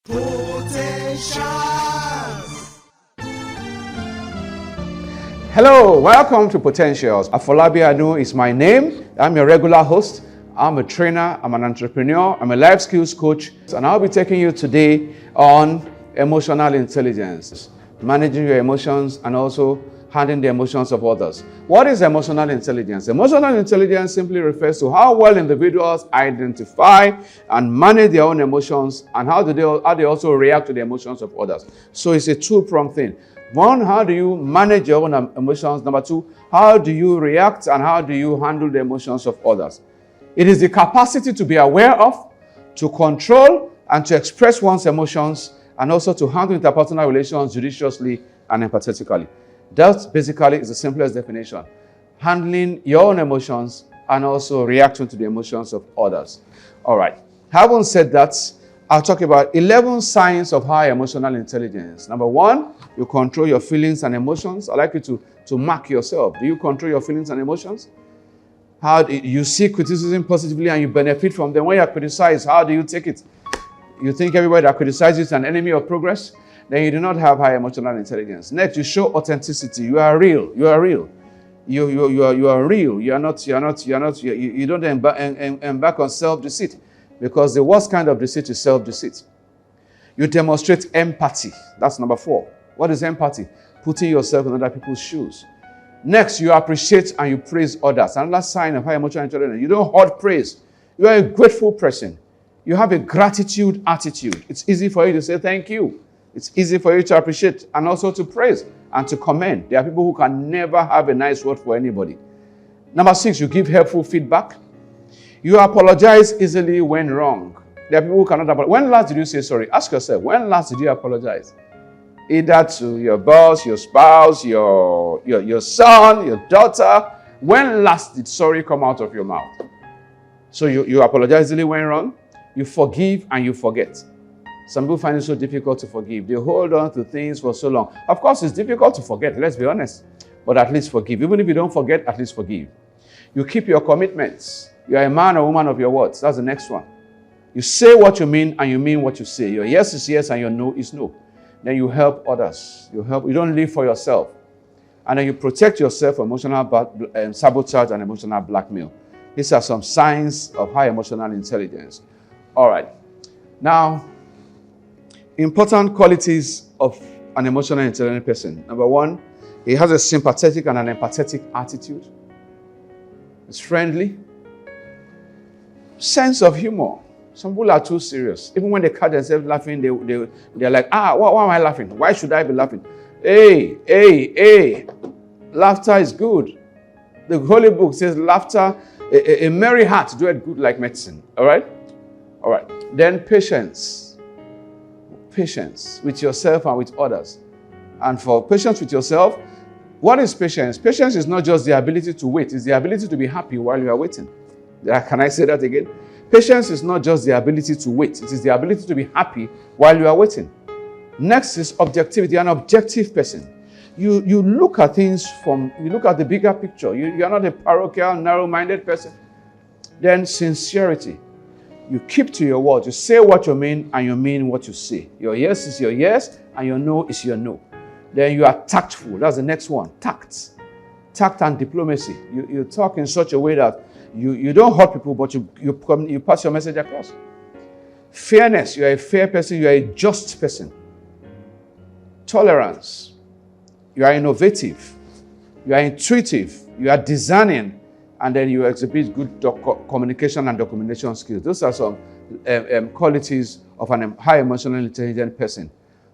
Hello, welcome to Potentials. Afolabi Adun is my name. I'm your regular host. I'm a trainer, I'm an entrepreneur, I'm a life skills coach, and I'll be taking you today on emotional intelligence, managing your emotions and also handling the emotions of others. What is emotional intelligence? Emotional intelligence simply refers to how well individuals identify and manage their own emotions and how they also react to the emotions of others. So it's a two-pronged thing. One, how do you manage your own emotions? Number two, how do you react and how do you handle the emotions of others? It is the capacity to be aware of, to control, and to express one's emotions, and also to handle interpersonal relations judiciously and empathetically. That basically is the simplest definition. Handling your own emotions and also reacting to the emotions of others. All right. Having said that, I'll talk about 11 signs of high emotional intelligence. Number one, you control your feelings and emotions. I'd like you to mark yourself. Do you control your feelings and emotions? How do you see criticism positively and you benefit from them? When you're criticized, how do you take it? You think everybody that criticizes is an enemy of progress? Then you do not have high emotional intelligence. Next, you show authenticity. You are real. You are real. You are real. You don't embark on self-deceit, because the worst kind of deceit is self-deceit. You demonstrate empathy. That's number 4. What is empathy? Putting yourself in other people's shoes. Next, you appreciate and you praise others. Another sign of high emotional intelligence. You don't hoard praise. You are a grateful person. You have a gratitude attitude. It's easy for you to say thank you. It's easy for you to appreciate and also to praise and to commend. There are people who can never have a nice word for anybody. Number 6, you give helpful feedback. You apologize easily when wrong. There are people who cannot apologize. When last did you say sorry? Ask yourself, when last did you apologize? Either to your boss, your spouse, your son, your daughter. When last did sorry come out of your mouth? So you apologize easily when wrong. You forgive and you forget. Some people find it so difficult to forgive. They hold on to things for so long. Of course, it's difficult to forget, let's be honest. But at least forgive. Even if you don't forget, at least forgive. You keep your commitments. You are a man or woman of your words. That's the next one. You say what you mean and you mean what you say. Your yes is yes and your no is no. Then you help others. You don't live for yourself. And then you protect yourself from emotional sabotage and emotional blackmail. These are some signs of high emotional intelligence. All right. Now, important qualities of an emotionally intelligent person. Number 1, he has a sympathetic and an empathetic attitude. He's friendly. Sense of humor. Some people are too serious. Even when they catch themselves laughing, they're like, why am I laughing? Why should I be laughing? Hey. Laughter is good. The Holy Book says laughter, a merry heart doeth good like medicine. All right? All right. Then patience. Patience with yourself and with others. And for patience with yourself, what is patience? Patience is not just the ability to wait. It's the ability to be happy while you are waiting. Can I say that again? Patience is not just the ability to wait. It is the ability to be happy while you are waiting. Next is objectivity. An objective person. You look at things you look at the bigger picture. You are not a parochial, narrow-minded person. Then sincerity. You keep to your word. You say what you mean and you mean what you say. Your yes is your yes and your no is your no. Then you are tactful. That's the next one. Tact. Tact and diplomacy. You talk in such a way that you don't hurt people, but you pass your message across. Fairness. You are a fair person. You are a just person. Tolerance. You are innovative. You are intuitive. You are discerning. And then you exhibit good communication and documentation skills. Those are some qualities of a high emotionally intelligent person.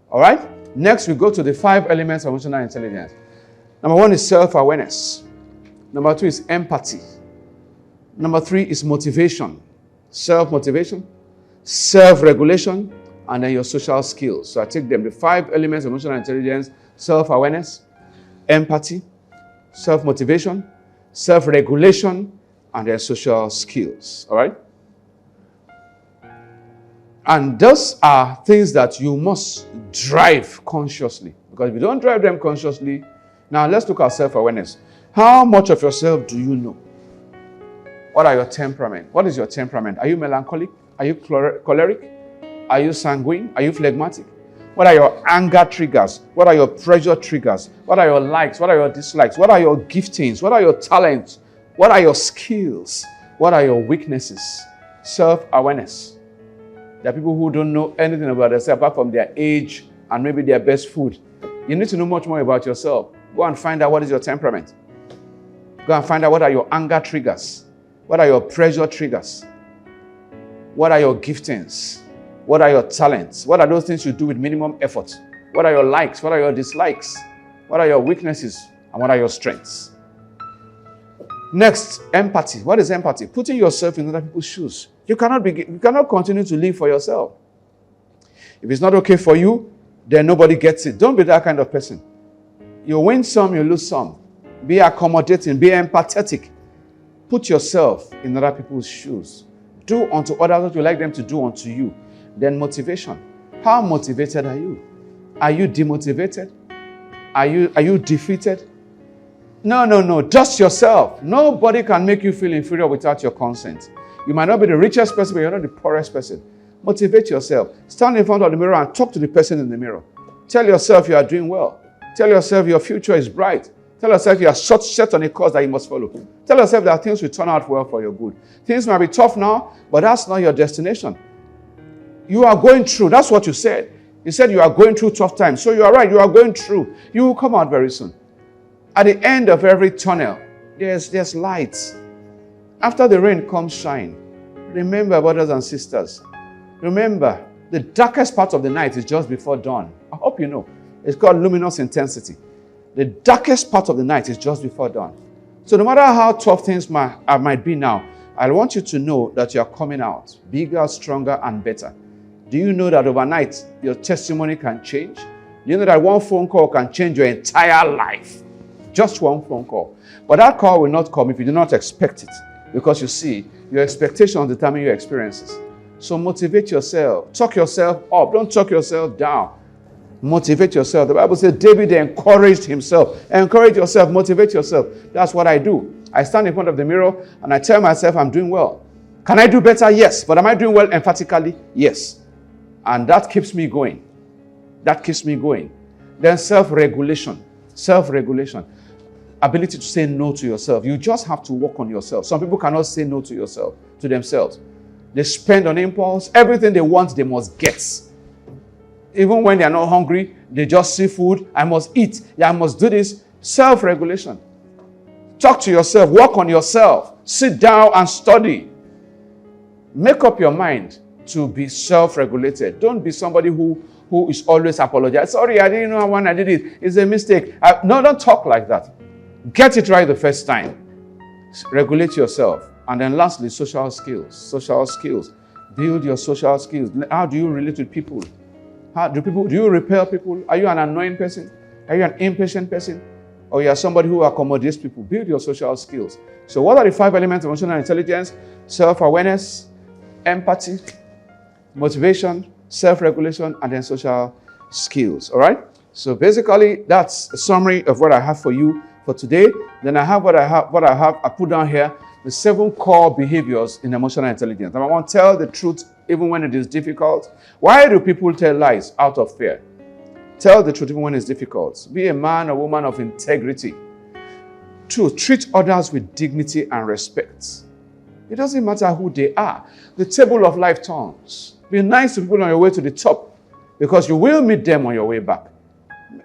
All right? Next, we go to the 5 elements of emotional intelligence. Number 1 is self-awareness. Number 2 is empathy. Number 3 is motivation. Self-motivation, self-regulation, and then your social skills. So I take them, the 5 elements of emotional intelligence: self-awareness, empathy, self-motivation, self-regulation, and their social skills. All right? And those are things that you must drive consciously. Because if you don't drive them consciously, now let's look at self-awareness. How much of yourself do you know? What are your temperament? What is your temperament? Are you melancholic? Are you choleric? Are you sanguine? Are you phlegmatic? What are your anger triggers? What are your pressure triggers? What are your likes? What are your dislikes? What are your giftings? What are your talents? What are your skills? What are your weaknesses? Self-awareness. There are people who don't know anything about themselves apart from their age and maybe their best food. You need to know much more about yourself. Go and find out what is your temperament. Go and find out what are your anger triggers. What are your pressure triggers? What are your giftings? What are your talents? What are those things you do with minimum effort? What are your likes? What are your dislikes? What are your weaknesses? And what are your strengths? Next, empathy. What is empathy? Putting yourself in other people's shoes. You cannot continue to live for yourself. If it's not okay for you, then nobody gets it. Don't be that kind of person. You win some, you lose some. Be accommodating, be empathetic. Put yourself in other people's shoes. Do unto others what you like them to do unto you. Then motivation. How motivated are you? Are you demotivated? Are you defeated? No. Just yourself. Nobody can make you feel inferior without your consent. You might not be the richest person, but you're not the poorest person. Motivate yourself. Stand in front of the mirror and talk to the person in the mirror. Tell yourself you are doing well. Tell yourself your future is bright. Tell yourself you are set on a course that you must follow. Tell yourself that things will turn out well for your good. Things might be tough now, but that's not your destination. You are going through. That's what you said. You said you are going through tough times. So you are right. You are going through. You will come out very soon. At the end of every tunnel, there's light. After the rain comes shine. Remember, brothers and sisters. Remember, the darkest part of the night is just before dawn. I hope you know. It's called luminous intensity. The darkest part of the night is just before dawn. So no matter how tough things might be now, I want you to know that you are coming out bigger, stronger, and better. Do you know that overnight your testimony can change? Do you know that one phone call can change your entire life? Just one phone call. But that call will not come if you do not expect it. Because you see, your expectations determine your experiences. So motivate yourself. Talk yourself up. Don't talk yourself down. Motivate yourself. The Bible says David encouraged himself. Encourage yourself. Motivate yourself. That's what I do. I stand in front of the mirror and I tell myself I'm doing well. Can I do better? Yes. But am I doing well emphatically? Yes. And that keeps me going. That keeps me going. Then self-regulation. Self-regulation. Ability to say no to yourself. You just have to work on yourself. Some people cannot say no to yourself, to themselves. They spend on impulse. Everything they want, they must get. Even when they are not hungry, they just see food. I must eat. Yeah, I must do this. Self-regulation. Talk to yourself. Work on yourself. Sit down and study. Make up your mind to be self-regulated. Don't be somebody who is always apologizing. Sorry, I didn't know when I did it. It's a mistake. No, don't talk like that. Get it right the first time. Regulate yourself. And then lastly, social skills. Social skills. Build your social skills. How do you relate with people? Do you repel people? Are you an annoying person? Are you an impatient person? Or you are somebody who accommodates people? Build your social skills. So what are the 5 elements of emotional intelligence? Self-awareness, empathy, motivation, self-regulation, and then social skills. All right? So basically, that's a summary of what I have for you for today. Then I have I put down here, the 7 core behaviors in emotional intelligence. Number 1, tell the truth even when it is difficult. Why do people tell lies? Out of fear. Tell the truth even when it's difficult. Be a man or woman of integrity. 2, treat others with dignity and respect. It doesn't matter who they are. The table of life turns. Be nice to people on your way to the top, because you will meet them on your way back.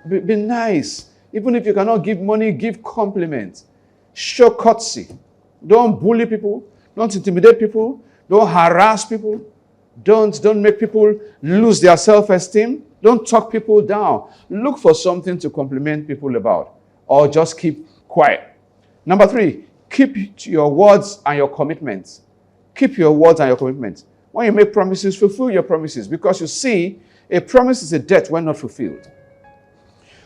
Be nice. Even if you cannot give money, give compliments. Show courtesy. Don't bully people. Don't intimidate people. Don't harass people. Don't make people lose their self-esteem. Don't talk people down. Look for something to compliment people about, or just keep quiet. Number 3, keep to your words and your commitments. Keep your words and your commitments. When you make promises, fulfill your promises, because you see, a promise is a debt when not fulfilled.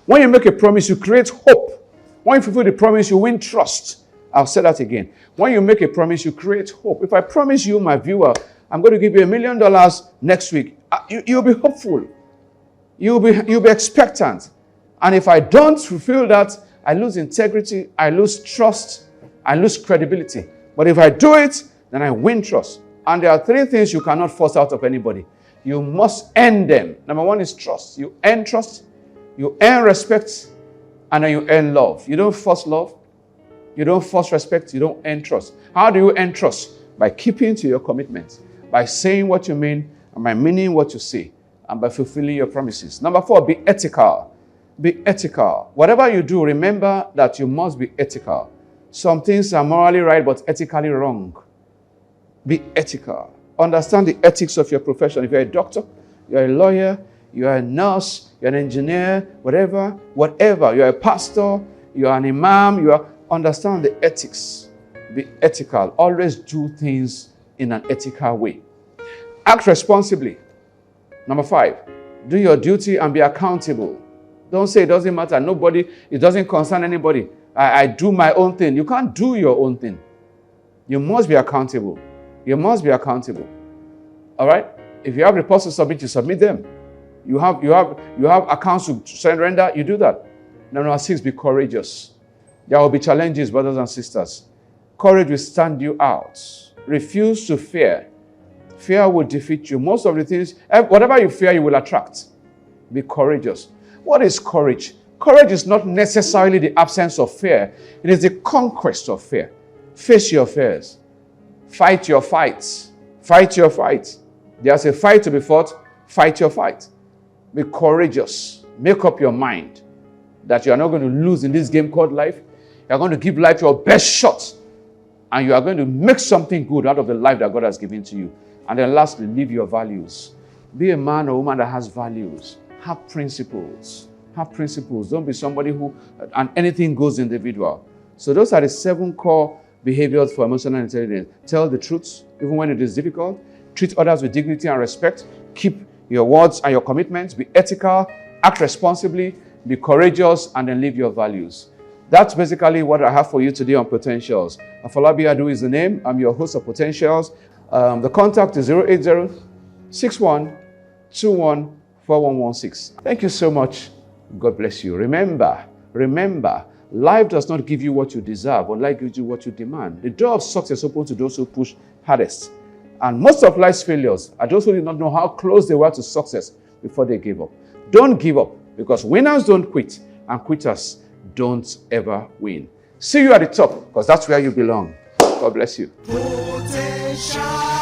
When you make a promise, you create hope. When you fulfill the promise, you win trust. I'll say that again. When you make a promise, you create hope. If I promise you, my viewer, I'm going to give you $1 million next week, you'll be hopeful. You'll be expectant. And if I don't fulfill that, I lose integrity, I lose trust, I lose credibility. But if I do it, then I win trust. And there are 3 things you cannot force out of anybody. You must earn them. Number one is trust. You earn trust, you earn respect, and then you earn love. You don't force love. You don't force respect. You don't earn trust. How do you earn trust? By keeping to your commitments, by saying what you mean, and by meaning what you say, and by fulfilling your promises. Number 4, be ethical. Be ethical. Whatever you do, remember that you must be ethical. Some things are morally right, but ethically wrong. Be ethical. Understand the ethics of your profession. If you're a doctor, you're a lawyer, you're a nurse, you're an engineer, whatever, you're a pastor, you're an imam, understand the ethics. Be ethical. Always do things in an ethical way. Act responsibly. Number 5, do your duty and be accountable. Don't say it doesn't matter. It doesn't concern anybody. I do my own thing. You can't do your own thing. You must be accountable. You must be accountable. All right? If you have reports to submit, you submit them. You have accounts to surrender, you do that. Number 6, be courageous. There will be challenges, brothers and sisters. Courage will stand you out. Refuse to fear. Fear will defeat you. Most of the things, whatever you fear, you will attract. Be courageous. What is courage? Courage is not necessarily the absence of fear. It is the conquest of fear. Face your fears. Fight your fights. Fight your fight. There's a fight to be fought. Fight your fight. Be courageous. Make up your mind that you are not going to lose in this game called life. You are going to give life your best shot. And you are going to make something good out of the life that God has given to you. And then lastly, live your values. Be a man or woman that has values. Have principles. Have principles. Don't be somebody who, and anything goes individual. So those are the 7 core behaviors for emotional intelligence. Tell the truth, even when it is difficult. Treat others with dignity and respect. Keep your words and your commitments. Be ethical. Act responsibly. Be courageous. And then live your values. That's basically what I have for you today on Potentials. Afolabi Adun is the name. I'm your host of Potentials. The contact is 080-6121-4116. Thank you so much. God bless you. Remember, life does not give you what you deserve, but life gives you what you demand. The door of success is open to those who push hardest. And most of life's failures are those who did not know how close they were to success before they gave up. Don't give up, because winners don't quit, and quitters don't ever win. See you at the top, because that's where you belong. God bless you. Potential.